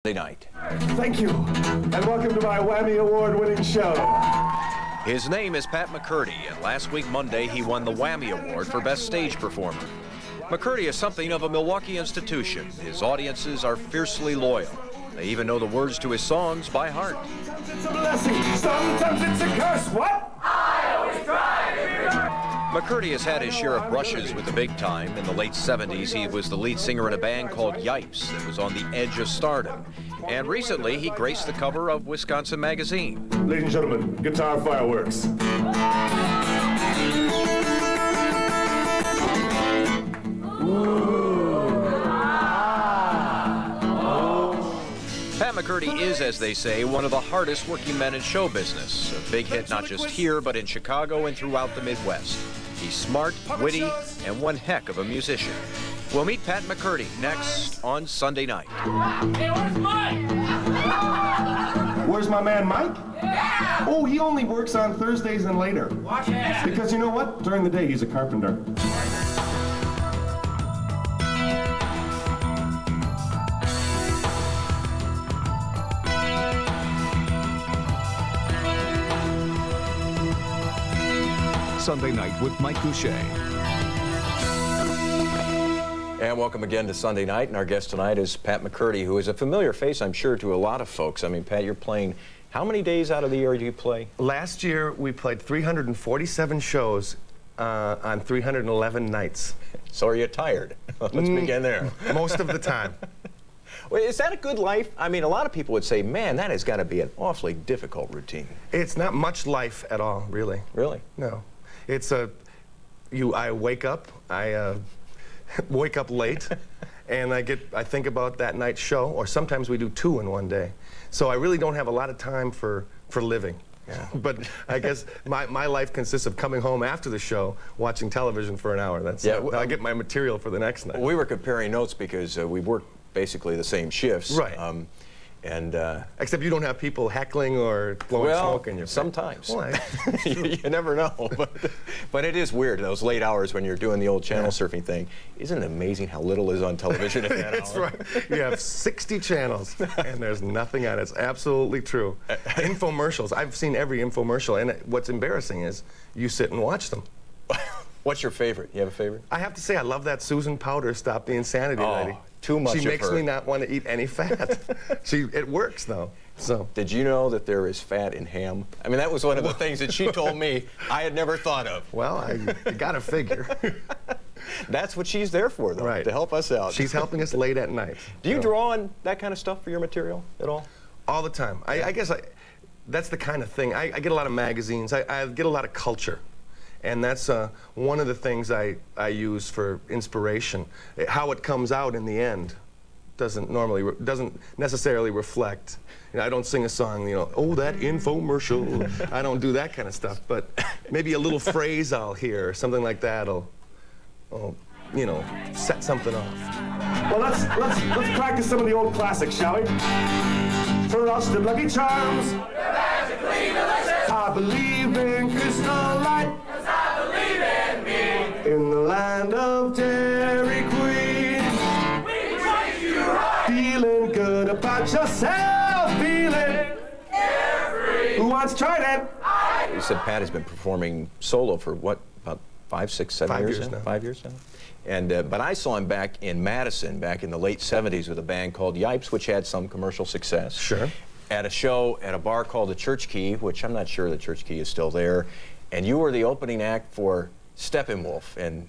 Night. Thank you, and welcome to my Whammy Award-winning show. His name is Pat McCurdy, and last week Monday he won the Whammy Award for Best Stage Performer. McCurdy is something of a Milwaukee institution. His audiences are fiercely loyal. They even know the words to his songs by heart. Sometimes it's a blessing, sometimes it's a curse. What? I always try to be yours. McCurdy has had his share of brushes with the big time. In the late 70s, he was the lead singer in a band called Yipes that was on the edge of stardom. And recently, he graced the cover of Wisconsin Magazine. Ladies and gentlemen, guitar fireworks. Pat McCurdy is, as they say, one of the hardest working men in show business. A big hit not just here, but in Chicago and throughout the Midwest. He's smart, witty, and one heck of a musician. We'll meet Pat McCurdy next on Sunday Night. Hey, where's Mike? Where's my man Mike? Yeah! Oh, he only works on Thursdays and later. Watch this. Because you know what? During the day, he's a carpenter. Sunday Night with Mike Gousha. And welcome again to Sunday Night, and our guest tonight is Pat McCurdy, who is a familiar face, I'm sure, to a lot of folks. I mean, Pat, you're playing, how many days out of the year do you play? Last year, we played 347 shows on 311 nights. So are you tired? Let's begin there. Most of the time. Well, is that a good life? I mean, a lot of people would say, man, that has got to be an awfully difficult routine. It's not much life at all, really. Really? No. It's I wake up, I wake up late, and I think about that night's show, or sometimes we do two in one day. So I really don't have a lot of time for living. Yeah. But I guess my life consists of coming home after the show, watching television for an hour. That's I get my material for the next night. We were comparing notes because we work basically the same shifts. Right. Except you don't have people heckling or blowing smoke in your face. Sometimes. Well, you never know. But it is weird, those late hours when you're doing the old channel surfing thing. Isn't it amazing how little is on television at that That's hour? right. You have 60 channels, and there's nothing on it. It's absolutely true. Infomercials. I've seen every infomercial, and what's embarrassing is you sit and watch them. What's your favorite? You have a favorite? I have to say, I love that Susan Powder Stop the Insanity lady. Too much of She makes her. me not want to eat any fat. It works, though. So. Did you know that there is fat in ham? I mean, that was one of the things that she told me I had never thought of. Well, you gotta figure. That's what she's there for, though, Right. to help us out. She's helping us late at night. Do you draw on that kind of stuff for your material at all? All the time. I guess that's the kind of thing. I get a lot of magazines. I get a lot of culture. And that's one of the things I use for inspiration. How it comes out in the end doesn't necessarily reflect. You know, I don't sing a song, oh, that infomercial. I don't do that kind of stuff. But maybe a little phrase I'll hear, something like that'll, set something off. Well, let's practice some of the old classics, shall we? Frosted Lucky Charms. Magically delicious. I believe in crystal light. 'Cause I believe in me. In the land of Dairy Queen. We treat you right. Feeling good about yourself. Feeling. Carefree. Who wants tried it? You said Pat has been performing solo for what, about 5, 6, 7 5 years years now? now. 5 years now? And, but I saw him back in Madison, back in the late 70s with a band called Yipes, which had some commercial success. Sure. At a show at a bar called the Church Key, which I'm not sure the Church Key is still there. And you were the opening act for Steppenwolf, and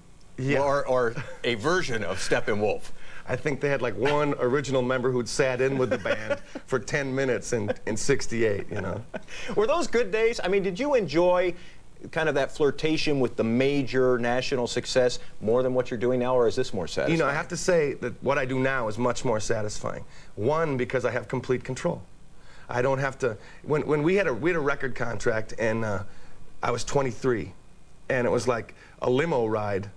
or a version of Steppenwolf. I think they had like one original member who'd sat in with the band for 10 minutes in '68, Were those good days? I mean, did you enjoy kind of that flirtation with the major national success more than what you're doing now, or is this more satisfying? I have to say that what I do now is much more satisfying. One, because I have complete control. I don't have to. When we had a record contract, and I was 23, and it was like a limo ride.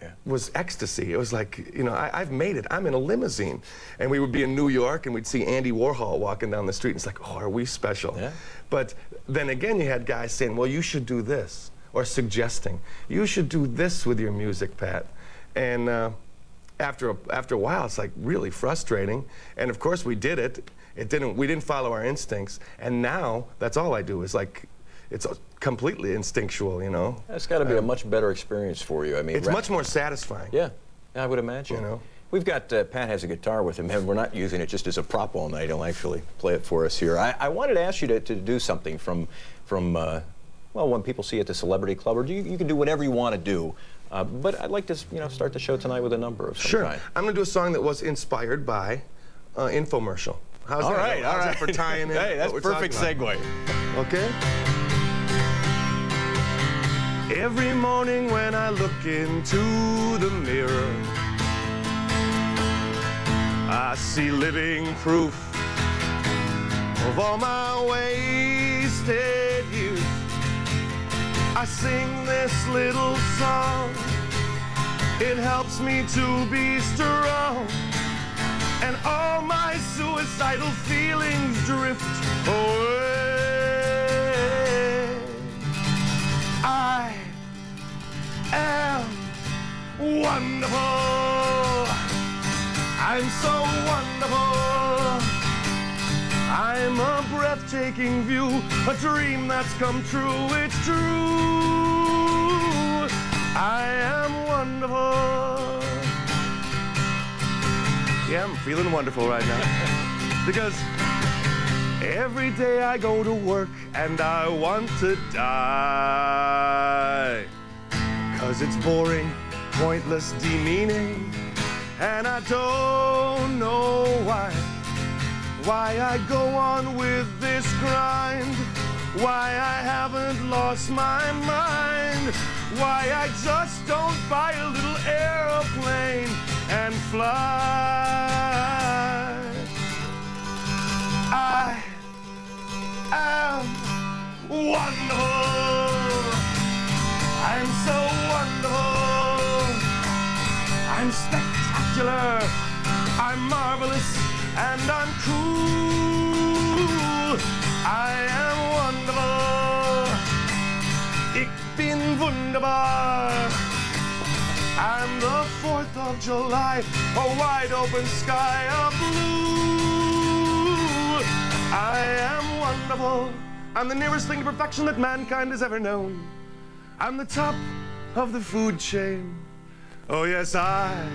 Yeah. Was ecstasy. It was like, I've made it. I'm in a limousine. And we would be in New York, and we'd see Andy Warhol walking down the street. And it's like, oh, are we special? Yeah. But then again, you had guys saying, well, you should do this, or suggesting, you should do this with your music, Pat. And after a while, it's like really frustrating. And of course, we did it. We didn't follow our instincts. And now, that's all I do is like, it's completely instinctual, you know. That's got to be a much better experience for you. I mean, it's much more satisfying. Yeah, I would imagine. You know. We've got, Pat has a guitar with him, and we're not using it just as a prop all night. He'll actually play it for us here. I wanted to ask you to do something from well, when people see you at the Celebrity Club, or you can do whatever you want to do. But I'd like to, start the show tonight with a number of some Sure. kind. I'm going to do a song that was inspired by infomercial. How's All that? right, How's that for tying in? Hey, that's what we're perfect talking segue. about? Okay. Every morning when I look into the mirror, I see living proof of all my wasted youth. I sing this little song, it helps me to be strong, and all my suicidal feelings drift away. I am wonderful. I'm so wonderful. I'm a breathtaking view, a dream that's come true. It's true. I am wonderful. Yeah, I'm feeling wonderful right now. Because every day I go to work and I want to die. 'Cause it's boring, pointless, demeaning, and I don't know why I go on with this grind, why I haven't lost my mind, why I just don't buy a little airplane and fly. I am wonderful. I'm so wonderful. I'm spectacular. I'm marvelous. And I'm cool. I am wonderful. Ich bin wunderbar. I'm the 4th of July, a wide open sky of blue. I am wonderful. I'm the nearest thing to perfection that mankind has ever known. I'm the top of the food chain. Oh yes, I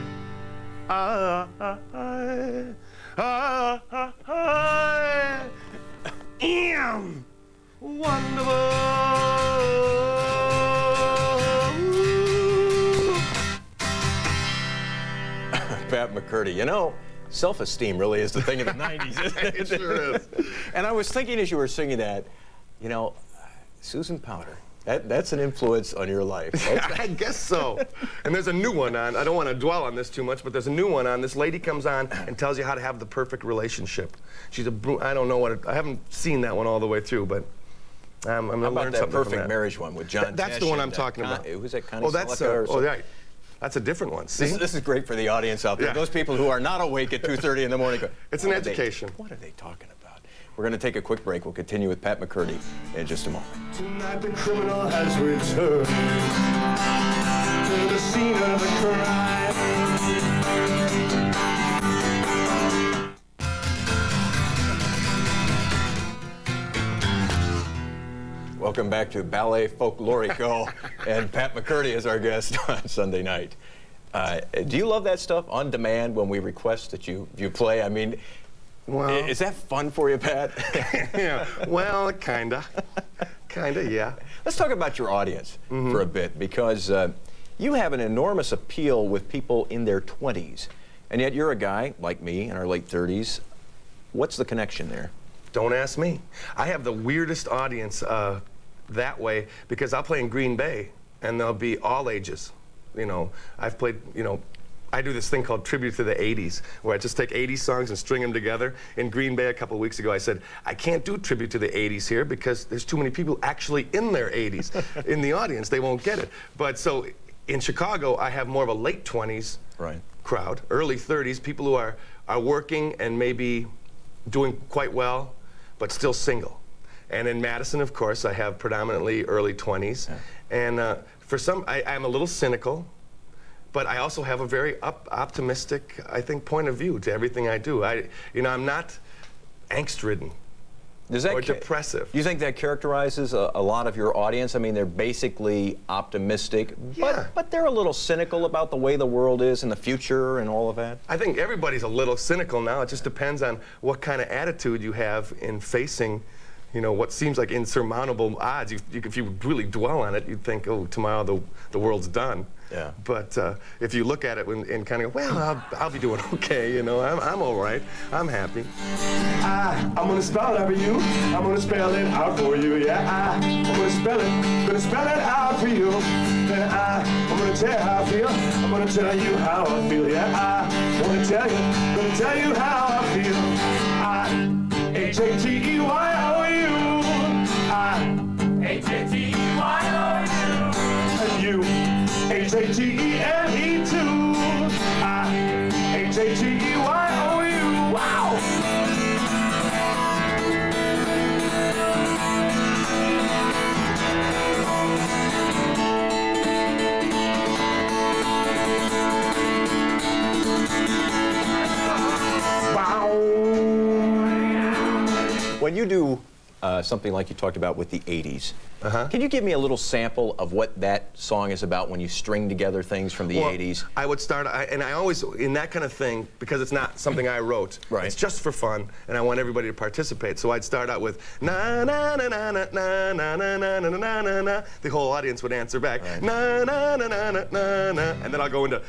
am wonderful. Pat McCurdy, self-esteem really is the thing of the 90s, isn't it? It sure is. And I was thinking as you were singing that, Susan Powter, that's an influence on your life. I guess so. And there's a new one on. I don't want to dwell on this too much, but there's a new one on. This lady comes on and tells you how to have the perfect relationship. She's I don't know what. I haven't seen that one all the way through, but I'm going to learn something from that. How about that perfect marriage one with John? That's the one I'm talking about. Who's that? Connie that's Selica that's a different one. See? This is great for the audience out there. Yeah. Those people who are not awake at 2:30 in the morning. It's an education. What are they talking about? We're going to take a quick break. We'll continue with Pat McCurdy in just a moment. Tonight the criminal has returned to the scene of the crime. Welcome back to Ballet Folklorico, and Pat McCurdy is our guest on Sunday night. Do you love that stuff on demand when we request that you play? I mean, is that fun for you, Pat? Yeah. Well, kinda, yeah. Let's talk about your audience for a bit, because you have an enormous appeal with people in their 20s, and yet you're a guy like me in our late 30s. What's the connection there? Don't ask me. I have the weirdest audience that way, because I'll play in Green Bay and there'll be all ages. I've played, I do this thing called Tribute to the 80s, where I just take 80s songs and string them together. In Green Bay a couple of weeks ago, I said, I can't do Tribute to the 80s here because there's too many people actually in their 80s in the audience. They won't get it. But so in Chicago, I have more of a late 20s crowd, early 30s, people who are working and maybe doing quite well, but still single. And in Madison, of course, I have predominantly early 20s. Yeah. And for some, I'm a little cynical, but I also have a very optimistic, I think, point of view to everything I do. I'm not angst-ridden. Or depressive. You think that characterizes a lot of your audience? I mean, they're basically optimistic, but they're a little cynical about the way the world is and the future and all of that? I think everybody's a little cynical now. It just depends on what kind of attitude you have in facing, what seems like insurmountable odds. If you really dwell on it, you'd think, oh, tomorrow the world's done. Yeah. But if you look at it and kind of go, well, I'll be doing okay, I'm all right, I'm happy. I'm gonna spell it out for you. I'm gonna spell it out for you, yeah. I'm gonna spell it out for you. Then I'm gonna tell you how I feel. I'm gonna tell you how I feel, yeah. I'm gonna tell you how I feel. H-A-T-E-Y-O-U. H-A-T-E-Y-O-U. And you. H-A-T-E-M-E too. H-A-T-E-Y-O-U. Wow! When you do something like you talked about with the 80s, can you give me a little sample of what that song is about when you string together things from the 80s? I would start, and I always, in that kind of thing, because it's not something I wrote, it's just for fun, and I want everybody to participate. So I'd start out with na na na na na na na na na na na na na. The whole audience would answer back, na na na na na na na, and then I'll go into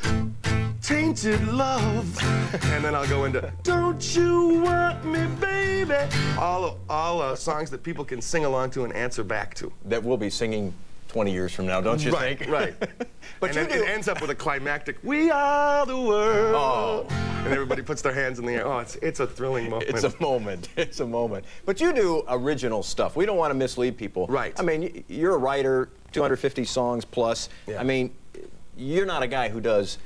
tainted love, and then I'll go into don't you want me, baby? All songs that people can sing along to and answer back to. That we'll be singing 20 years from now, don't you think? Right. But and it ends up with a climactic, we are the world. Oh. And everybody puts their hands in the air. Oh, it's a thrilling moment. It's a moment. It's a moment. But you do original stuff. We don't want to mislead people. Right. I mean, you're a writer, 250 songs plus. Yeah. I mean, you're not a guy who does,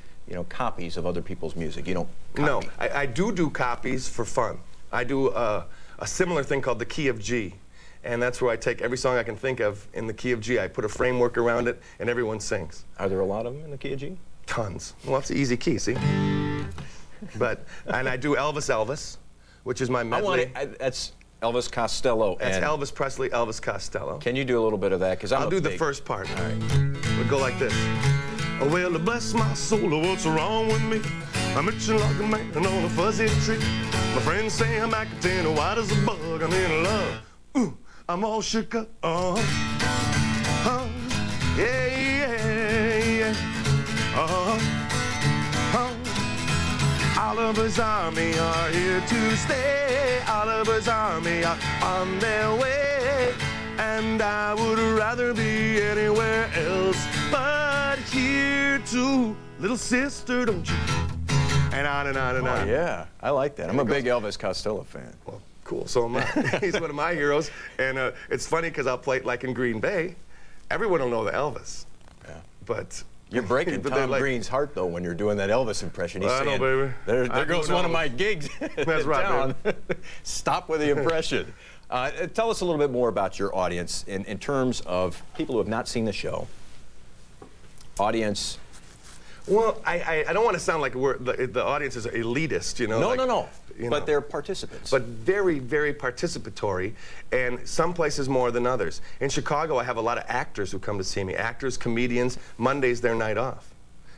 copies of other people's music. You don't copy. No, I do copies for fun. I do a similar thing called the key of G. And that's where I take every song I can think of in the key of G. I put a framework around it, and everyone sings. Are there a lot of them in the key of G? Tons. Well, it's an easy key, see? And I do Elvis, which is my medley. That's Elvis Costello. That's Elvis Presley, Elvis Costello. Can you do a little bit of that? Because I'll do the first part. All right. We'll go like this. Oh, well, bless my soul, what's wrong with me? I'm itching like a man on a fuzzy tree. My friends say I'm acting white as a bug. I'm in love. Ooh, I'm all shook up. Yeah. Oliver's Army are here to stay. Oliver's Army are on their way. And I would rather be anywhere else but here too. Little sister, don't you? And on and on and on. Yeah, I like that. I'm a big Elvis Costello fan. Well, cool, so am I. He's one of my heroes. And it's funny because I'll play it like in Green Bay. Everyone will know the Elvis. Yeah. But you're breaking Tom Green's heart, though, when you're doing that Elvis impression. He's saying, baby. There goes one of my gigs. That's right, baby. Stop with the impression. Tell us a little bit more about your audience in terms of people who have not seen the show. Audience. Well, I don't want to sound like the audience is elitist, No. But they're participants. But very, very participatory, and some places more than others. In Chicago, I have a lot of actors who come to see me. Actors, comedians. Monday's their night off.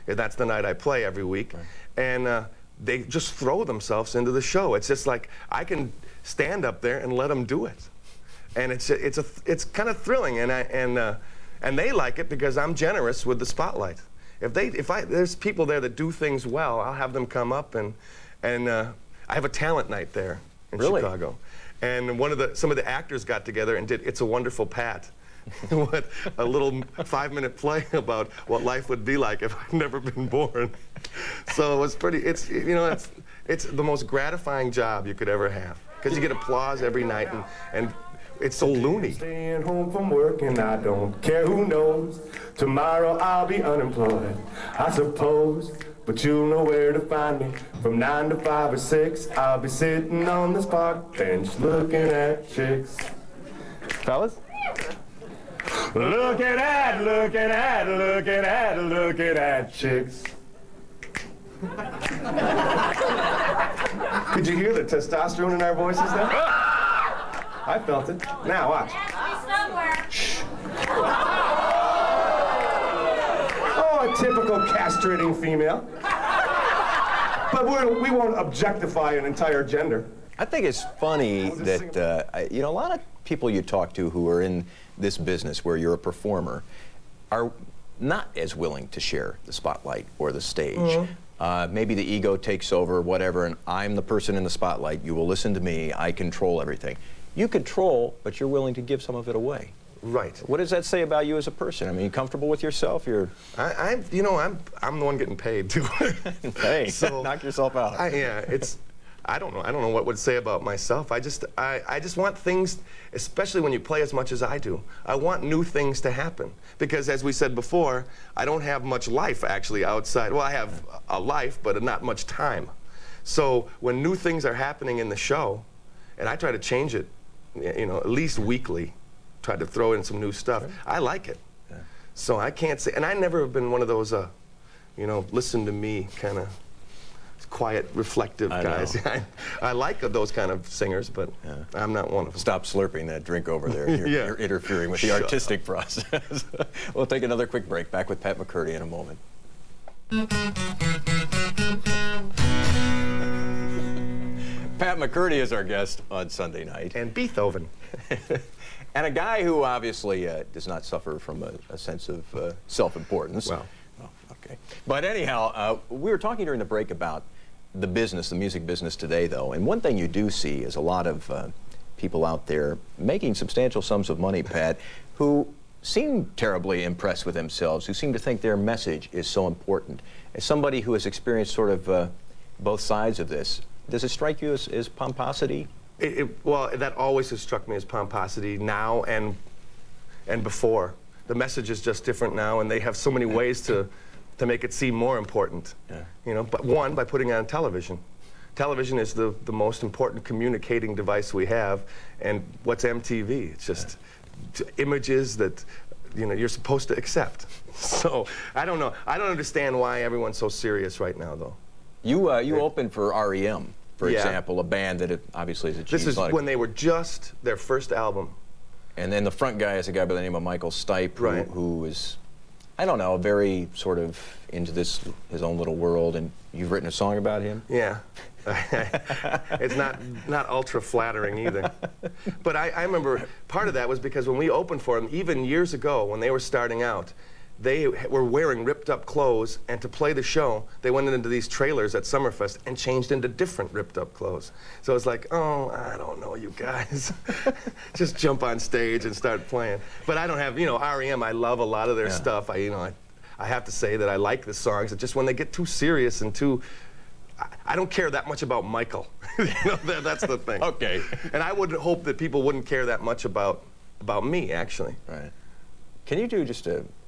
That's the night I play every week. Right. And they just throw themselves into the show. It's just like I can stand up there and let them do it. And it's kind of thrilling, and they like it because I'm generous with the spotlight. If there's people there that do things well, I'll have them come up and I have a talent night there in Chicago. And some of the actors got together and did It's a Wonderful Pat. What a little 5-minute play about what life would be like if I'd never been born. So it was it's the most gratifying job you could ever have because you get applause every night and it's so loony. Staying home from work and I don't care who knows. Tomorrow I'll be unemployed, I suppose. But you'll know where to find me. From 9 to 5 or 6, I'll be sitting on this park bench looking at chicks. Fellas? Looking at chicks. Could you hear the testosterone in our voices there? I felt it. Now watch. Oh, a typical castrating female. But we won't objectify an entire gender. I think it's funny that, a lot of people you talk to who are in this business where you're a performer are not as willing to share the spotlight or the stage. Mm-hmm. Maybe the ego takes over, whatever, and I'm the person in the spotlight. You will listen to me. I control everything. You control, but you're willing to give some of it away. Right. What does that say about you as a person? I mean, you comfortable with yourself? I'm the one getting paid too. Hey, so knock yourself out. I don't know what would say about myself. I just want things, especially when you play as much as I do. I want new things to happen because, as we said before, I don't have much life actually outside. Well, I have a life, but not much time. So when new things are happening in the show, and I try to change it, at least weekly, try to throw in some new stuff. Sure. I like it. Yeah. So I can't say, and I never have been one of those, listen to me kind of quiet, reflective guys. I like those kind of singers, but I'm not one of them. Stop slurping that drink over there. You're interfering with the artistic process. We'll take another quick break. Back with Pat McCurdy in a moment. Pat McCurdy is our guest on Sunday night. And Beethoven. And a guy who obviously does not suffer from a sense of self-importance. Well, okay. But anyhow, we were talking during the break about the music business today, though. And one thing you do see is a lot of people out there making substantial sums of money, Pat, who seem terribly impressed with themselves, who seem to think their message is so important. As somebody who has experienced sort of both sides of this, does it strike you as pomposity? Well, that always has struck me as pomposity now and before. The message is just different now, and they have so many ways to make it seem more important. Yeah. But one, by putting it on television. Television is the most important communicating device we have, and what's MTV? It's just images that you're supposed to accept. So I don't know. I don't understand why everyone's so serious right now, though. You opened for REM. For example, a band that obviously is achieved. This is when they were just their first album. And then the front guy is a guy by the name of Michael Stipe, who is, I don't know, very sort of into his own little world. And you've written a song about him? Yeah. It's not ultra flattering either. But I remember part of that was because when we opened for them, even years ago when they were starting out, they were wearing ripped up clothes, and to play the show, they went into these trailers at Summerfest and changed into different ripped up clothes. So it's like, oh, I don't know, you guys. Just jump on stage and start playing. But I don't have, REM, I love a lot of their stuff. I have to say that I like the songs. It's just when they get too serious and too, I don't care that much about Michael. That's the thing. Okay. And I would hope that people wouldn't care that much about me, actually. Right. Can you do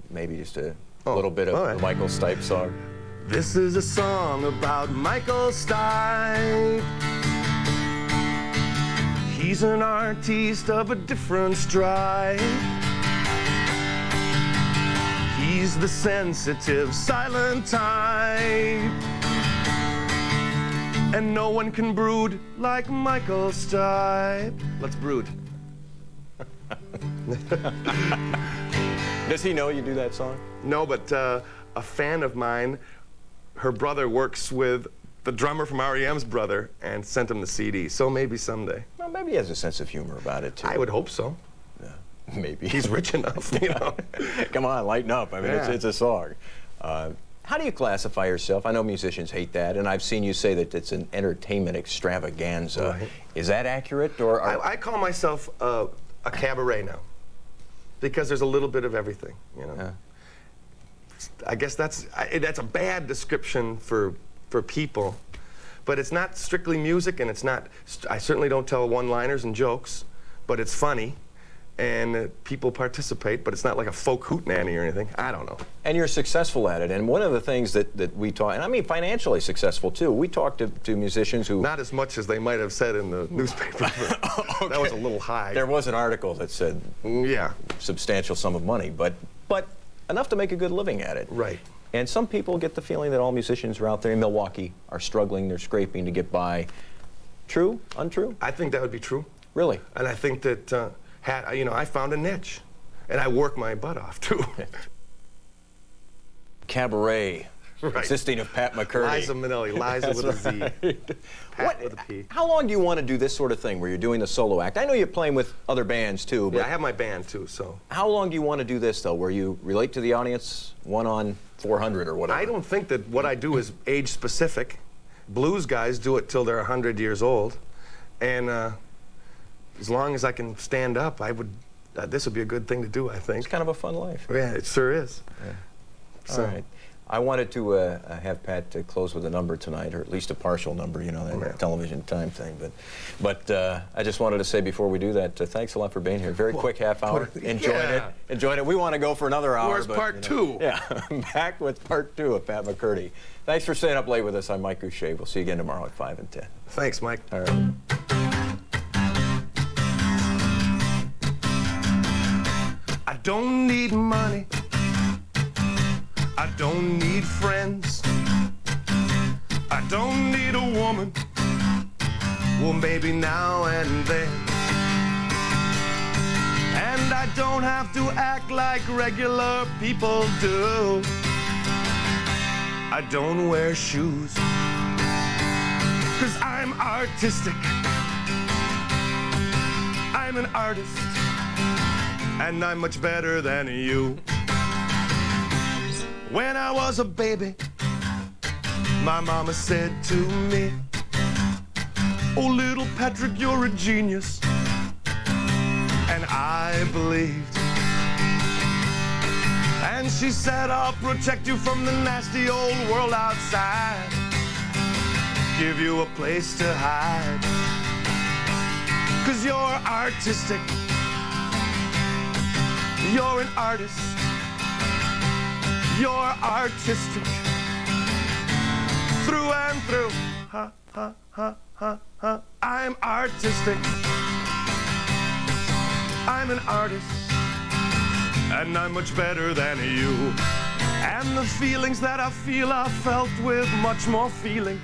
maybe just a little bit of the Michael Stipe song? This is a song about Michael Stipe. He's an artiste of a different stripe. He's the sensitive, silent type. And no one can brood like Michael Stipe. Let's brood. Does he know you do that song? No, but a fan of mine, her brother works with the drummer from REM's brother and sent him the CD, so maybe someday. Well, maybe he has a sense of humor about it, too. I would hope so. Yeah, maybe. He's rich enough, Come on, lighten up. I mean, it's a song. How do you classify yourself? I know musicians hate that, and I've seen you say that it's an entertainment extravaganza. Right. Is that accurate? Or I call myself a cabaret now, because there's a little bit of everything, Yeah. I guess that's a bad description for people, but it's not strictly music, and it's not. I certainly don't tell one-liners and jokes, but it's funny, and people participate. But it's not like a folk hootenanny or anything. I don't know. And you're successful at it. And one of the things that we talk, and I mean financially successful too. We talk to musicians who not as much as they might have said in the newspaper. Okay. That was a little high. There was an article that said, substantial sum of money, but enough to make a good living at it. Right. And some people get the feeling that all musicians are out there in Milwaukee are struggling, they're scraping to get by. True? Untrue? I think that would be true. Really? And I think that, I found a niche. And I work my butt off, too. Cabaret, Right. consisting of Pat McCurdy. Liza Minnelli, Liza with a Z. Pat with a P. How long do you want to do this sort of thing where you're doing the solo act? I know you're playing with other bands too, but Yeah, I have my band, too, so. how long do you want to do this though, where you relate to the audience 1 on 400 or whatever? I don't think that what I do is age specific. Blues guys do it till they're 100 years old. And as long as I can stand up, this would be a good thing to do, I think. It's kind of a fun life. Yeah, it sure is. So, All right. I wanted to have Pat close with a number tonight, or at least a partial number, that television time thing. But I just wanted to say before we do that, thanks a lot for being here. Very quick half hour. Enjoyed it. We want to go for another hour. Where's part two? Yeah, back with part 2 of Pat McCurdy. Thanks for staying up late with us. I'm Mike Gousha. We'll see you again tomorrow at 5 and 10. Thanks, Mike. All right. I don't need money. I don't need friends. I don't need a woman. Well, maybe now and then. And I don't have to act like regular people do. I don't wear shoes, 'cause I'm artistic. I'm an artist, and I'm much better than you. When I was a baby, my mama said to me, "Oh, little Patrick, you're a genius." And I believed. And she said, "I'll protect you from the nasty old world outside, give you a place to hide, 'cause you're artistic, you're an artist, you're artistic, through and through, ha, ha, ha, ha, ha. I'm artistic, I'm an artist, and I'm much better than you. And the feelings that I feel are felt with much more feeling.